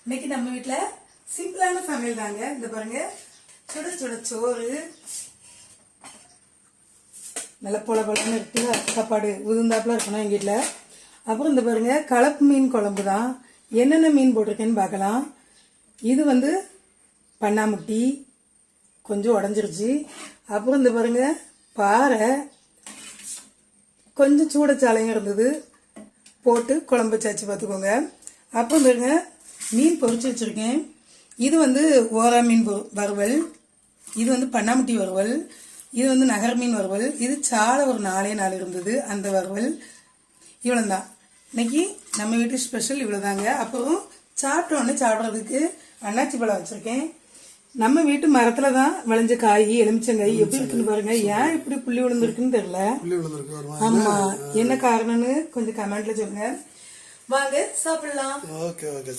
இன்னைக்கு நம்ம வீட்டுல சிம்பிளான சமையல் தாங்க. இந்த பாருங்க, சுட சுட சோறு, நல்ல பொல பொலன்னு இருக்கு சாப்பாடு, உதிர்ந்தாப்புல இருக்கணும் எங்க வீட்டுல. அப்புறம் இந்த பாருங்க, கலப்பு மீன் குழம்பு தான். என்னென்ன மீன் போட்டிருக்கேன்னு பார்க்கலாம். இது வந்து பண்ணாமுட்டி, கொஞ்சம் உடஞ்சிருச்சு. அப்புறம் இந்த பாருங்க, பாறை, கொஞ்சம் சூடச்சாலையும் இருந்தது, போட்டு குழம்பு வச்சாச்சு பார்த்துக்கோங்க. அப்புறம் பாருங்க, மீன் பொரிச்சு வச்சிருக்கேன். இது வந்து ஓரா மீன் வறுவல், இது வந்து பண்ணாமுட்டி வறுவல், இது வந்து நகர் மீன் வறுவல், இது சாலை ஒரு 4 இருந்தது அந்த வறுவல். இவ்வளோதான் இன்னைக்கு நம்ம வீட்டு ஸ்பெஷல், இவ்வளோதாங்க. அப்புறம் சாப்பிட்டோன்னு சாப்பிட்றதுக்கு அன்னாச்சி பழம் வச்சிருக்கேன். நம்ம வீட்டு மரத்துல தான் விளைஞ்ச காய், எலுமிச்சங்காய் எப்படி இருக்குன்னு பாருங்க. ஏன் இப்படி புள்ளி விழுந்திருக்குன்னு தெரியல. ஆமா, என்ன காரணம்னு கொஞ்சம் கமெண்ட்ல சொல்லுங்க. வாங்க சாப்பிடலாம்.